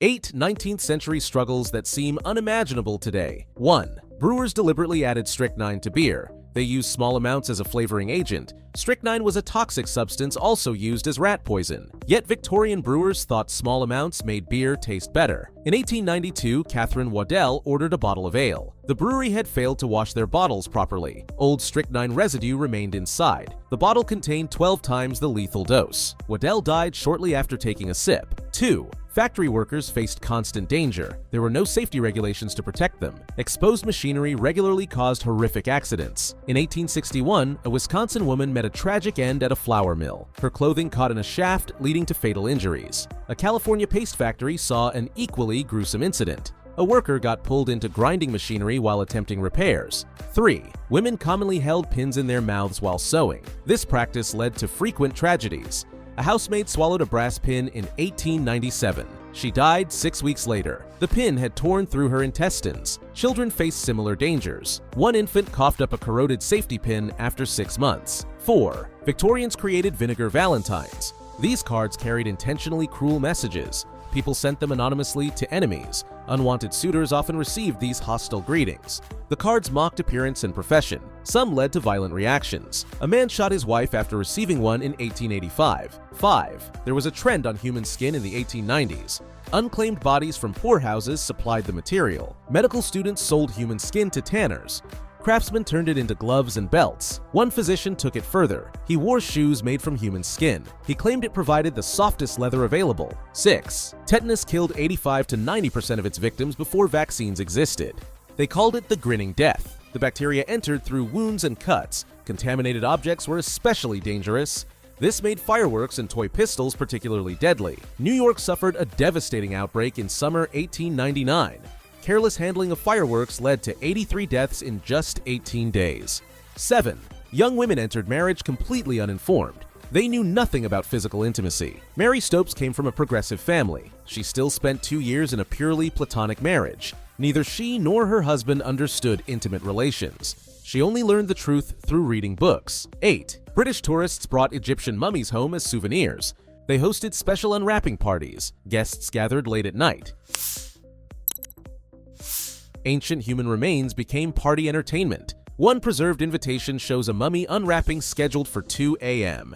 8 19th-century struggles that seem unimaginable today. 1. Brewers deliberately added strychnine to beer. They used small amounts as a flavoring agent. Strychnine was a toxic substance also used as rat poison. Yet Victorian brewers thought small amounts made beer taste better. In 1892, Catherine Waddell ordered a bottle of ale. The brewery had failed to wash their bottles properly. Old strychnine residue remained inside. The bottle contained 12 times the lethal dose. Waddell died shortly after taking a sip. 2. Factory workers faced constant danger. There were no safety regulations to protect them. Exposed machinery regularly caused horrific accidents. In 1861, a Wisconsin woman met a tragic end at a flour mill. Her clothing caught in a shaft, leading to fatal injuries. A California paste factory saw an equally gruesome incident. A worker got pulled into grinding machinery while attempting repairs. 3. Women commonly held pins in their mouths while sewing. This practice led to frequent tragedies. A housemaid swallowed a brass pin in 1897. She died 6 weeks later. The pin had torn through her intestines. Children faced similar dangers. One infant coughed up a corroded safety pin after 6 months. 4. Victorians created vinegar valentines. These cards carried intentionally cruel messages. People sent them anonymously to enemies. Unwanted suitors often received these hostile greetings. The cards mocked appearance and profession. Some led to violent reactions. A man shot his wife after receiving one in 1885. 5. There was a trend on human skin in the 1890s. Unclaimed bodies from poorhouses supplied the material. Medical students sold human skin to tanners. Craftsmen turned it into gloves and belts. One physician took it further. He wore shoes made from human skin. He claimed it provided the softest leather available. 6. Tetanus killed 85 to 90% of its victims before vaccines existed. They called it the grinning death. The bacteria entered through wounds and cuts. Contaminated objects were especially dangerous. This made fireworks and toy pistols particularly deadly. New York suffered a devastating outbreak in summer 1899. Careless handling of fireworks led to 83 deaths in just 18 days. 7. Young women entered marriage completely uninformed. They knew nothing about physical intimacy. Mary Stopes came from a progressive family. She still spent 2 years in a purely platonic marriage. Neither she nor her husband understood intimate relations. She only learned the truth through reading books. 8. British tourists brought Egyptian mummies home as souvenirs. They hosted special unwrapping parties. Guests gathered late at night. Ancient human remains became party entertainment. One preserved invitation shows a mummy unwrapping scheduled for 2 a.m.